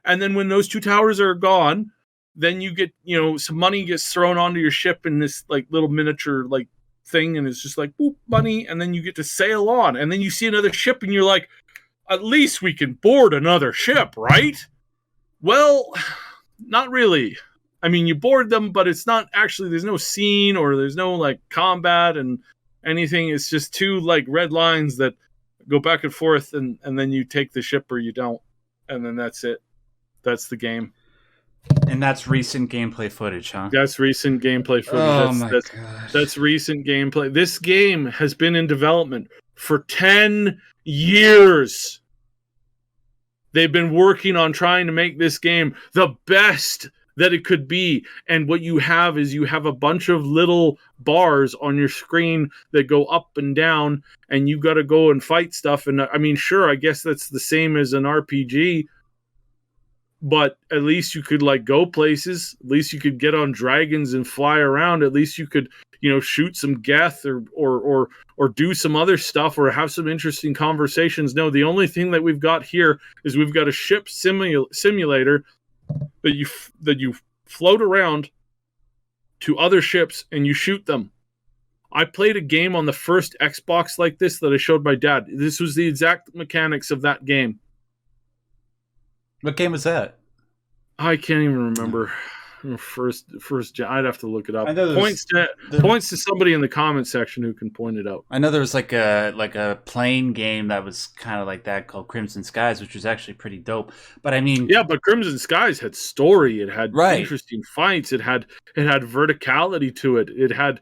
And then when those 2 towers are gone, then you get, some money gets thrown onto your ship in this like little miniature like thing. And it's just like, boop, money. And then you get to sail on. And then you see another ship and you're like, at least we can board another ship, right? Well, not really. I mean, you board them, but it's not actually, there's no scene or there's no like combat and anything. It's just 2 like red lines that go back and forth, and then you take the ship or you don't. And then that's it. That's the game. And that's recent gameplay footage, huh? That's recent gameplay footage. Oh my God. That's recent gameplay. This game has been in development for 10 years. They've been working on trying to make this game the best that it could be. And what you have is you have a bunch of little bars on your screen that go up and down, and you got to go and fight stuff. And I mean, sure, I guess that's the same as an RPG, but at least you could like go places. At least you could get on dragons and fly around. At least you could, shoot some geth or do some other stuff or have some interesting conversations. No, the only thing that we've got here is we've got a ship simulator that you float around to other ships and you shoot them. I played a game on the first Xbox like this that I showed my dad. This was the exact mechanics of that game. What game was that? I can't even remember. First, I'd have to look it up. Points to somebody in the comment section who can point it out. I know there was like a plane game that was kind of like that called Crimson Skies, which was actually pretty dope. But I mean, yeah, but Crimson Skies had story. It had interesting fights. It had verticality to it. It had,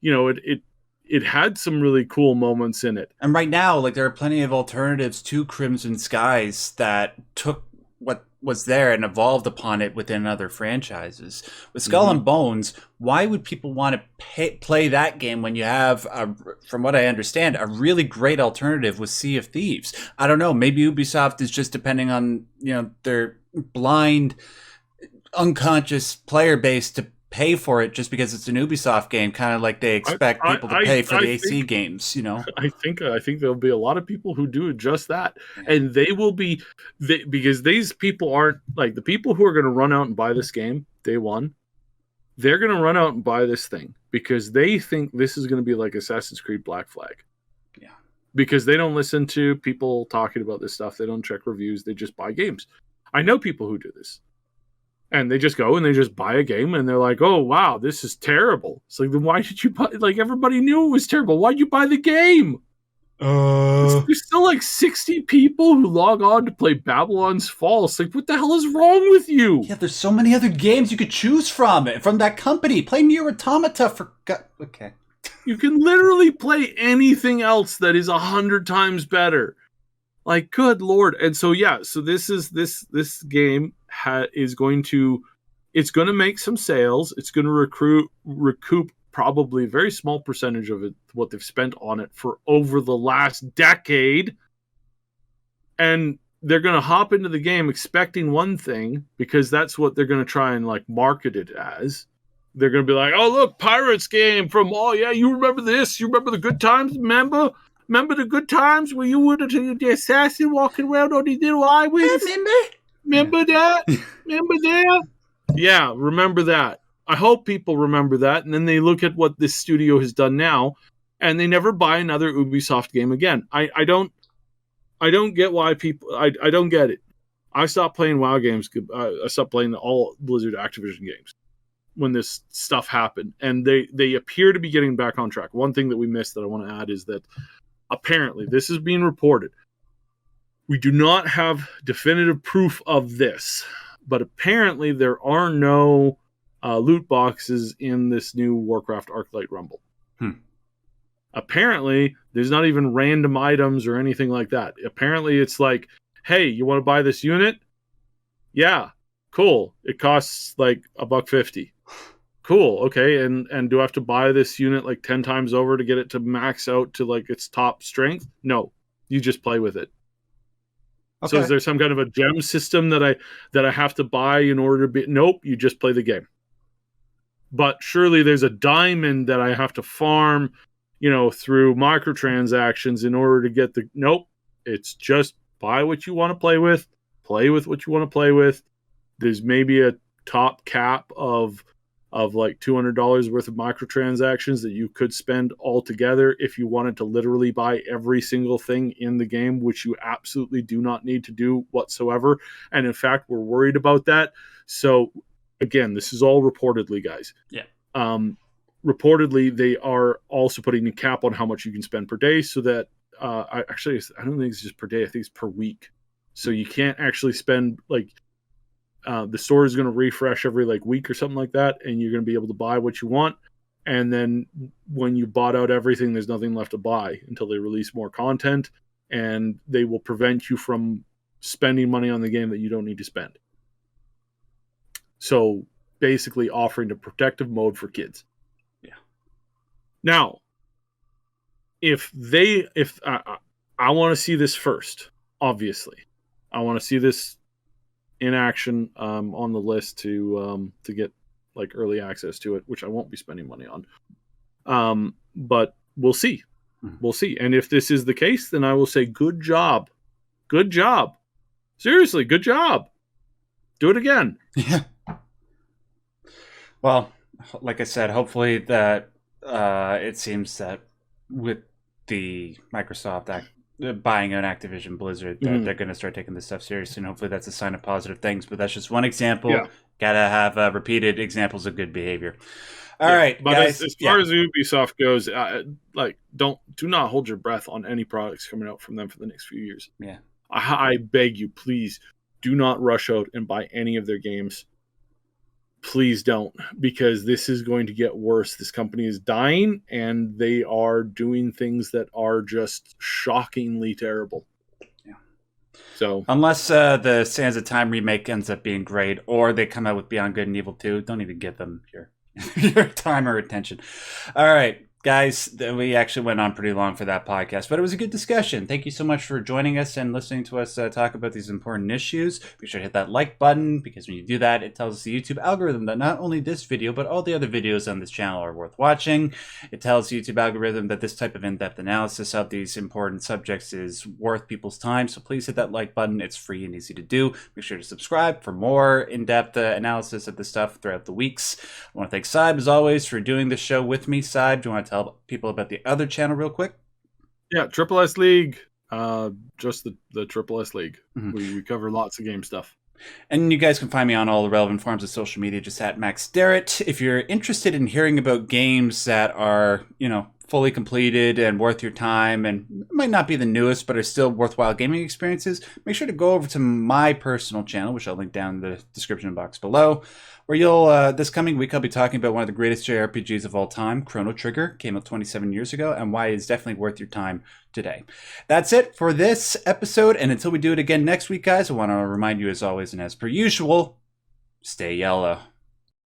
it had some really cool moments in it. And right now, like there are plenty of alternatives to Crimson Skies that took what was there and evolved upon it within other franchises. With Skull and Bones, why would people want to play that game when you have, from what I understand, a really great alternative with Sea of Thieves? I don't know. Maybe Ubisoft is just depending on their blind, unconscious player base to pay for it just because it's an Ubisoft game, kind of like they expect people to pay for the AC games, I think there'll be a lot of people who do just that, and they will be because these people aren't like the people who are going to run out and buy this game day one. They're going to run out and buy this thing because they think this is going to be like Assassin's Creed Black Flag. Yeah, because they don't listen to people talking about this stuff. They don't check reviews. They just buy games. I know people who do this. And they just go and they just buy a game and they're like, oh, wow, this is terrible. It's like, then why did you buy? Like, everybody knew it was terrible. Why'd you buy the game? There's still like 60 people who log on to play Babylon's Fall. It's like, what the hell is wrong with you? Yeah, there's so many other games you could choose from that company. Play Nier Automata for... Okay. You can literally play anything else that is 100 times better. Like, good Lord. And so, yeah, so this game is going to make some sales. It's going to recoup probably a very small percentage of it, what they've spent on it for over the last decade. And they're going to hop into the game expecting one thing because that's what they're going to try and like market it as. They're going to be like, oh, look, Pirates game from, oh, yeah, you remember this? You remember the good times? Remember the good times where you were the assassin walking around on these little islands? Remember that? Remember that? Yeah, remember that. I hope people remember that. And then they look at what this studio has done now, and they never buy another Ubisoft game again. I don't get why people... I don't get it. I stopped playing WoW games. I stopped playing all Blizzard Activision games when this stuff happened. And they appear to be getting back on track. One thing that we missed that I want to add is that apparently, this is being reported. We do not have definitive proof of this, but apparently there are no loot boxes in this new Warcraft Arclight Rumble. Apparently, there's not even random items or anything like that. Apparently, it's like, hey, you want to buy this unit? Yeah, cool. It costs like $1.50. Cool. Okay. And do I have to buy this unit like 10 times over to get it to max out to like its top strength? No, you just play with it. Okay. So is there some kind of a gem system that I have to buy in order to be? Nope. You just play the game. but surely there's a diamond that I have to farm, through microtransactions in order to get the. Nope. It's just buy what you want to play with what you want to play with. There's maybe a top cap of like $200 worth of microtransactions that you could spend altogether if you wanted to literally buy every single thing in the game, which you absolutely do not need to do whatsoever. And in fact, we're worried about that. So again, this is all reportedly, guys. Yeah. Reportedly, they are also putting a cap on how much you can spend per day, so that I don't think it's just per day. I think it's per week. So you can't actually spend like the store is going to refresh every like week or something like that, and you're going to be able to buy what you want. And then when you bought out everything, there's nothing left to buy until they release more content, and they will prevent you from spending money on the game that you don't need to spend. So basically offering a protective mode for kids. Yeah. Now, if I want to see this first, obviously, I want to see this in action on the list to get like early access to it, which I won't be spending money on. But we'll see. We'll see. And if this is the case, then I will say, good job. Good job. Seriously, good job. Do it again. Yeah. Well, like I said, hopefully that it seems that with the Microsoft buying an Activision Blizzard, that they're going to start taking this stuff seriously, and hopefully that's a sign of positive things. But that's just one example. Yeah. Gotta have repeated examples of good behavior. All right, but guys. As far as Ubisoft goes, do not hold your breath on any products coming out from them for the next few years. Yeah, I beg you, please do not rush out and buy any of their games. Please don't, because this is going to get worse. This company is dying, and they are doing things that are just shockingly terrible. Yeah. So unless the Sands of Time remake ends up being great, or they come out with Beyond Good and Evil 2, don't even give them your time or attention. All right, guys, we actually went on pretty long for that podcast, but it was a good discussion. Thank you so much for joining us and listening to us talk about these important issues. Be sure to hit that like button, because when you do that, it tells the YouTube algorithm that not only this video, but all the other videos on this channel are worth watching. It tells the YouTube algorithm that this type of in-depth analysis of these important subjects is worth people's time. So please hit that like button. It's free and easy to do. Make sure to subscribe for more in-depth analysis of this stuff throughout the weeks. I want to thank Syb, as always, for doing this show with me. Syb, do you want to tell people about the other channel real quick? Yeah, Triple S League. Just the Triple S League. We cover lots of game stuff. And you guys can find me on all the relevant forms of social media, just at Max Derrat. If you're interested in hearing about games that are, fully completed and worth your time, and might not be the newest, but are still worthwhile gaming experiences, make sure to go over to my personal channel, which I'll link down in the description box below, where you'll, this coming week, I'll be talking about one of the greatest JRPGs of all time, Chrono Trigger, came out 27 years ago, and why it's definitely worth your time today. That's it for this episode, and until we do it again next week, guys, I want to remind you, as always, and as per usual, stay yellow.